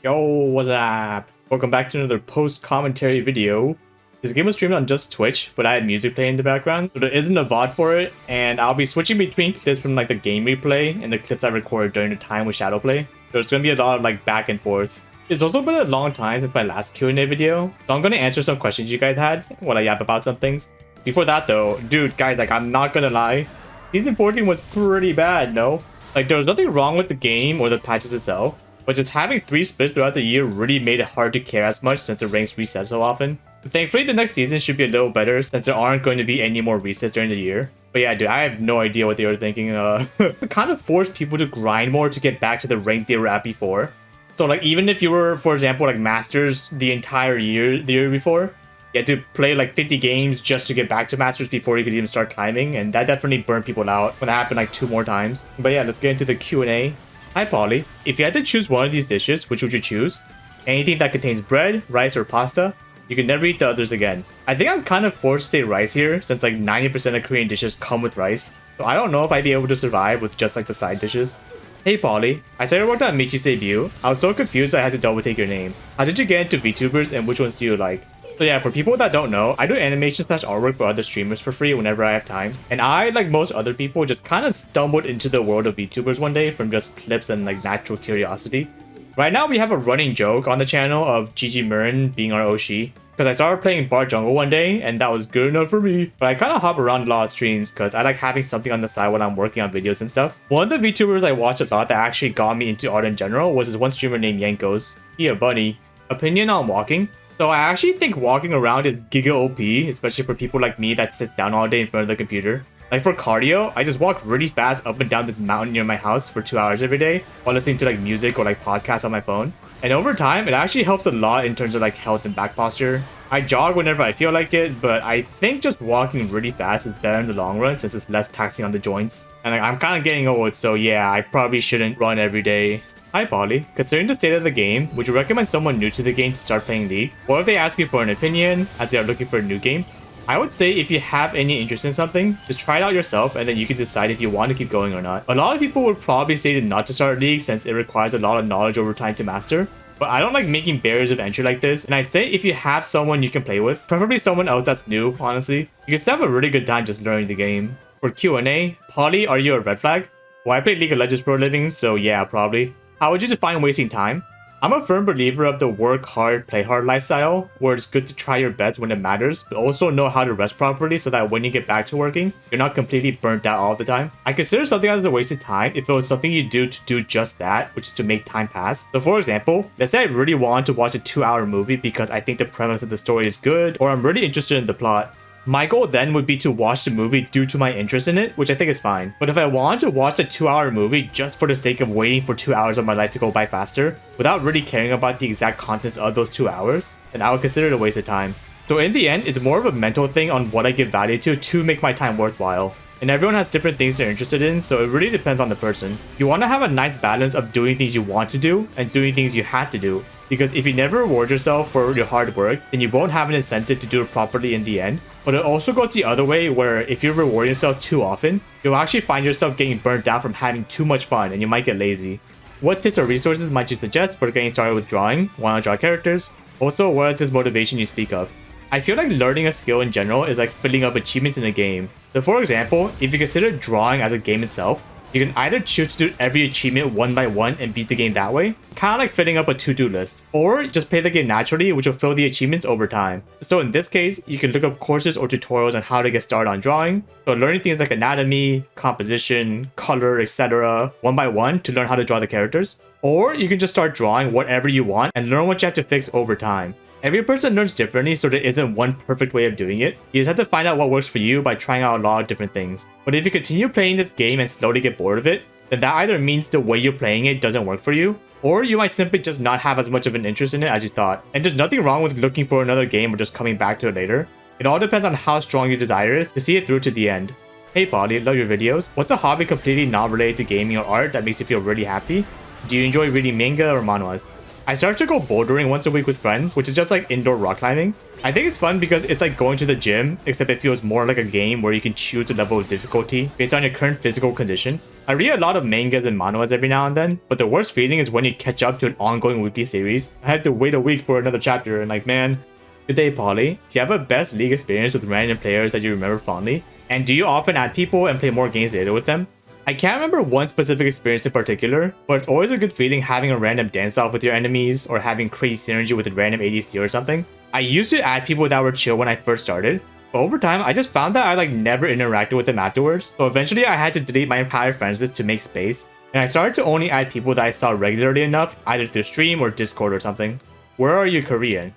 Yo, what's up? Welcome back to another post-commentary video. This game was streamed on just Twitch, but I had music playing in the background, so there isn't a VOD for it, and I'll be switching between clips from like the game replay and the clips I recorded during the time with Shadowplay. So there's gonna be a lot of like back and forth. It's also been a long time since my last Q&A video, so I'm gonna answer some questions you guys had while I yap about some things. Before that though, dude, guys, like I'm not gonna lie, Season 14 was pretty bad, no? Like there was nothing wrong with the game or the patches itself, but just having 3 splits throughout the year really made it hard to care as much since the ranks reset so often. But thankfully, the next season should be a little better since there aren't going to be any more resets during the year. But yeah, dude, I have no idea what they were thinking. It kind of forced people to grind more to get back to the rank they were at before. So like even if you were, for example, like Masters the entire year, the year before, you had to play like 50 games just to get back to Masters before you could even start climbing. And that definitely burned people out when it happened like 2 more times. But yeah, let's get into the Q&A. Hi Polly, if you had to choose one of these dishes, which would you choose? Anything that contains bread, rice, or pasta, you can never eat the others again. I think I'm kind of forced to say rice here, since like 90% of Korean dishes come with rice. So I don't know if I'd be able to survive with just like the side dishes. Hey Polly, I saw you worked on Michi's debut. I was so confused I had to double take your name. How did you get into Vtubers and which ones do you like? So yeah, for people that don't know, I do animation/artwork for other streamers for free whenever I have time. And I, like most other people, just kind of stumbled into the world of VTubers one day from just clips and like natural curiosity. Right now we have a running joke on the channel of Gigi Murin being our Oshi. Because I started playing Bar Jungle one day and that was good enough for me. But I kind of hop around a lot of streams because I like having something on the side when I'm working on videos and stuff. One of the VTubers I watched a lot that actually got me into art in general was this one streamer named Yankos. Yeah, bunny. Opinion on walking? So I actually think walking around is giga OP, especially for people like me that sits down all day in front of the computer. Like for cardio, I just walk really fast up and down this mountain near my house for 2 hours every day while listening to like music or like podcasts on my phone. And over time, it actually helps a lot in terms of like health and back posture. I jog whenever I feel like it, but I think just walking really fast is better in the long run since it's less taxing on the joints. And like, I'm kind of getting old, so yeah, I probably shouldn't run every day. Hi Polly, considering the state of the game, would you recommend someone new to the game to start playing League? Or if they ask you for an opinion as they are looking for a new game? I would say if you have any interest in something, just try it out yourself and then you can decide if you want to keep going or not. A lot of people would probably say not to start League since it requires a lot of knowledge over time to master. But I don't like making barriers of entry like this, and I'd say if you have someone you can play with, preferably someone else that's new, honestly, you can still have a really good time just learning the game. For Q&A, Polly, are you a red flag? Well, I play League of Legends for a living, so yeah, probably. How would you define wasting time? I'm a firm believer of the work hard, play hard lifestyle, where it's good to try your best when it matters, but also know how to rest properly so that when you get back to working, you're not completely burnt out all the time. I consider something as a waste of time if it was something you do to do just that, which is to make time pass. So for example, let's say I really want to watch a 2-hour movie because I think the premise of the story is good, or I'm really interested in the plot. My goal then would be to watch the movie due to my interest in it, which I think is fine. But if I want to watch a 2-hour movie just for the sake of waiting for 2 hours of my life to go by faster, without really caring about the exact contents of those 2 hours, then I would consider it a waste of time. So in the end, it's more of a mental thing on what I give value to make my time worthwhile. And everyone has different things they're interested in, so it really depends on the person. You want to have a nice balance of doing things you want to do and doing things you have to do. Because if you never reward yourself for your hard work, then you won't have an incentive to do it properly in the end. But it also goes the other way where if you reward yourself too often, you'll actually find yourself getting burnt out from having too much fun and you might get lazy. What tips or resources might you suggest for getting started with drawing? Want to draw characters? Also, what is this motivation you speak of? I feel like learning a skill in general is like filling up achievements in a game. So for example, if you consider drawing as a game itself, you can either choose to do every achievement one by one and beat the game that way, kind of like filling up a to-do list, or just play the game naturally, which will fill the achievements over time. So in this case, you can look up courses or tutorials on how to get started on drawing, so learning things like anatomy, composition, color, etc. one by one to learn how to draw the characters. Or you can just start drawing whatever you want and learn what you have to fix over time. Every person learns differently, so there isn't one perfect way of doing it. You just have to find out what works for you by trying out a lot of different things. But if you continue playing this game and slowly get bored of it, then that either means the way you're playing it doesn't work for you, or you might simply just not have as much of an interest in it as you thought. And there's nothing wrong with looking for another game or just coming back to it later. It all depends on how strong your desire is to see it through to the end. Hey Polly, love your videos. What's a hobby completely not related to gaming or art that makes you feel really happy? Do you enjoy reading manga or manhwas? I started to go bouldering once a week with friends, which is just like indoor rock climbing. I think it's fun because it's like going to the gym, except it feels more like a game where you can choose the level of difficulty based on your current physical condition. I read a lot of mangas and manhwas every now and then, but the worst feeling is when you catch up to an ongoing weekly series. I had to wait a week for another chapter and like, man. Good day, Poly. Do you have a best league experience with random players that you remember fondly? And do you often add people and play more games later with them? I can't remember one specific experience in particular, but it's always a good feeling having a random dance-off with your enemies or having crazy synergy with a random ADC or something. I used to add people that were chill when I first started, but over time I just found that I never interacted with them afterwards, so eventually I had to delete my entire friends list to make space, and I started to only add people that I saw regularly enough, either through stream or Discord or something. Where are you, Korean?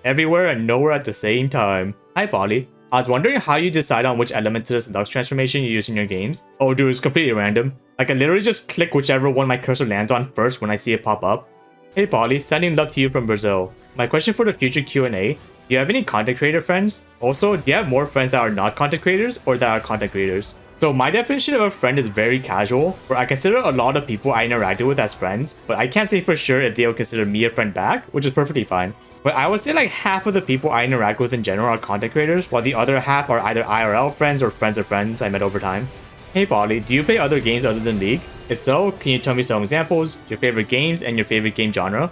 Everywhere and nowhere at the same time. Hi, Poly. I was wondering how you decide on which element to this Lux transformation you use in your games. Oh dude, it's completely random. I literally just click whichever one my cursor lands on first when I see it pop up. Hey Poly, sending love to you from Brazil. My question for the future Q&A, do you have any content creator friends? Also, do you have more friends that are not content creators or that are content creators? So my definition of a friend is very casual, where I consider a lot of people I interacted with as friends, but I can't say for sure if they will consider me a friend back, which is perfectly fine. But I would say half of the people I interact with in general are content creators, while the other half are either IRL friends or friends of friends I met over time. Hey Poly, do you play other games other than League? If so, can you tell me some examples, your favorite games, and your favorite game genre?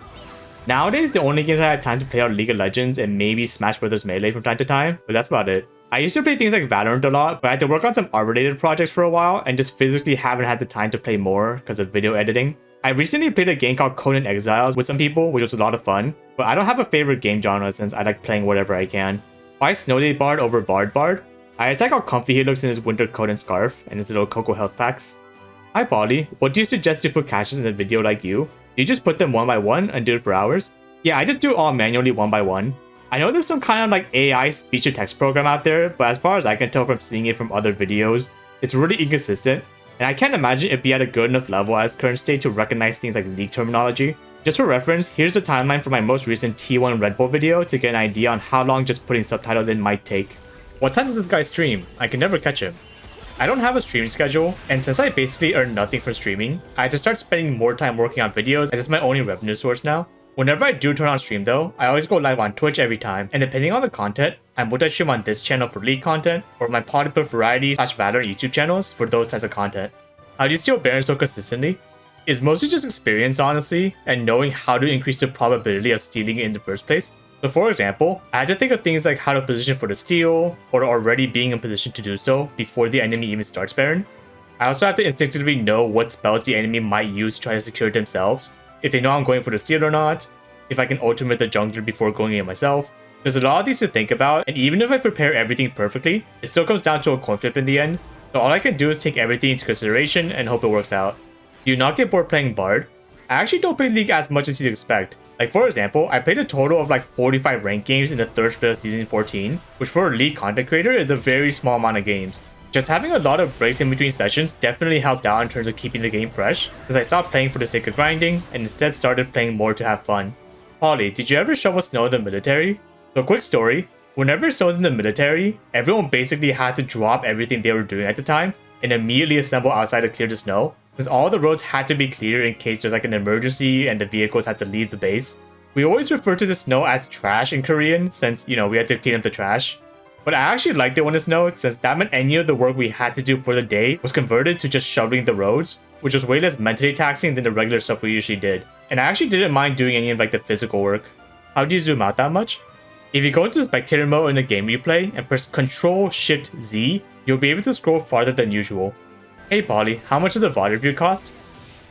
Nowadays, the only games I have time to play are League of Legends and maybe Smash Bros. Melee from time to time, but that's about it. I used to play things like Valorant a lot, but I had to work on some art-related projects for a while and just physically haven't had the time to play more because of video editing. I recently played a game called Conan Exiles with some people, which was a lot of fun, but I don't have a favorite game genre since I like playing whatever I can. Why Snowday Bard over Bard? I just like how comfy he looks in his winter coat and scarf and his little Cocoa health packs. Hi Poly, what do you suggest to put caches in a video like you? Do you just put them one by one and do it for hours? Yeah, I just do it all manually one by one. I know there's some kind of AI speech-to-text program out there, but as far as I can tell from seeing it from other videos, it's really inconsistent, and I can't imagine it'd be at a good enough level at its current state to recognize things like League terminology. Just for reference, here's the timeline for my most recent T1 Red Bull video to get an idea on how long just putting subtitles in might take. What time does this guy stream? I can never catch him. I don't have a streaming schedule, and since I basically earn nothing from streaming, I had to start spending more time working on videos as it's my only revenue source now. Whenever I do turn on stream though, I always go live on Twitch every time, and depending on the content, I multi-stream on this channel for League content, or my Polypuff Variety / Valorant YouTube channels for those types of content. How do you steal Baron so consistently? It's mostly just experience honestly, and knowing how to increase the probability of stealing it in the first place. So for example, I had to think of things like how to position for the steal, or already being in position to do so before the enemy even starts Baron. I also have to instinctively know what spells the enemy might use to try to secure it themselves, if they know I'm going for the steal or not, if I can ultimate the jungler before going in myself. There's a lot of these to think about, and even if I prepare everything perfectly, it still comes down to a coin flip in the end, so all I can do is take everything into consideration and hope it works out. Do you not get bored playing Bard? I actually don't play League as much as you'd expect. For example, I played a total of 45 ranked games in the third split of Season 14, which for a League content creator is a very small amount of games. Just having a lot of breaks in between sessions definitely helped out in terms of keeping the game fresh, since I stopped playing for the sake of grinding and instead started playing more to have fun. Poly, did you ever shovel snow in the military? So quick story, whenever someone's in the military, everyone basically had to drop everything they were doing at the time and immediately assemble outside to clear the snow, since all the roads had to be clear in case there's an emergency and the vehicles had to leave the base. We always refer to the snow as trash in Korean, since we had to clean up the trash. But I actually liked it when it snowed, since that meant any of the work we had to do for the day was converted to just shoveling the roads, which was way less mentally taxing than the regular stuff we usually did. And I actually didn't mind doing any of the physical work. How do you zoom out that much? If you go into spectator mode in the game replay and press Ctrl-Shift-Z, you'll be able to scroll farther than usual. Hey Poly, how much does a VOD review cost?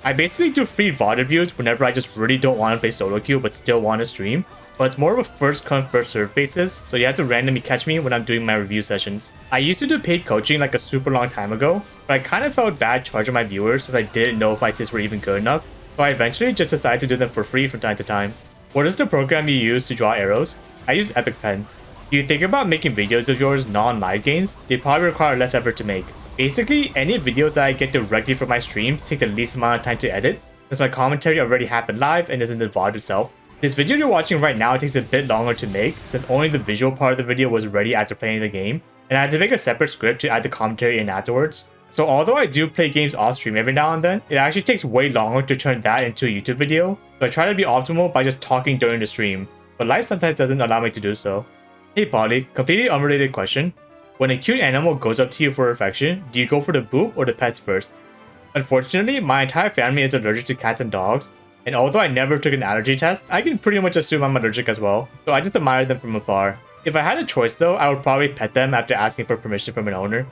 I basically do free VOD reviews whenever I just really don't want to play solo queue but still want to stream. But it's more of a first come first serve basis, so you have to randomly catch me when I'm doing my review sessions. I used to do paid coaching a super long time ago, but I kind of felt bad charging my viewers since I didn't know if my tips were even good enough, so I eventually just decided to do them for free from time to time. What is the program you use to draw arrows? I use EpicPen. Do you think about making videos of yours non-live games? They probably require less effort to make. Basically, any videos that I get directly from my streams take the least amount of time to edit, since my commentary already happened live and isn't the VOD itself. This video you're watching right now takes a bit longer to make, since only the visual part of the video was ready after playing the game, and I had to make a separate script to add the commentary in afterwards. So although I do play games off stream every now and then, it actually takes way longer to turn that into a YouTube video, so I try to be optimal by just talking during the stream, but life sometimes doesn't allow me to do so. Hey Poly, completely unrelated question. When a cute animal goes up to you for affection, do you go for the boob or the pets first? Unfortunately, my entire family is allergic to cats and dogs, and although I never took an allergy test, I can pretty much assume I'm allergic as well, so I just admire them from afar. If I had a choice though, I would probably pet them after asking for permission from an owner.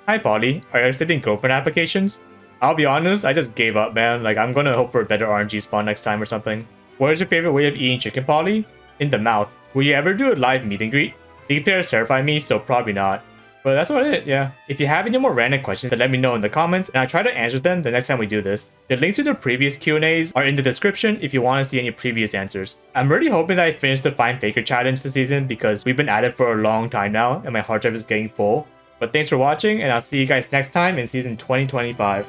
Hi Polly, are you accepting girlfriend applications? I'll be honest, I just gave up, man. Like, I'm gonna hope for a better RNG spawn next time or something. What is your favorite way of eating chicken, Polly? In the mouth. Will you ever do a live meet and greet? Big players terrify me, so probably not. But that's about it, yeah. If you have any more random questions, then let me know in the comments, and I'll try to answer them the next time we do this. The links to the previous Q&As are in the description if you want to see any previous answers. I'm really hoping that I finish the Find Faker challenge this season because we've been at it for a long time now, and my hard drive is getting full. But thanks for watching, and I'll see you guys next time in season 2025.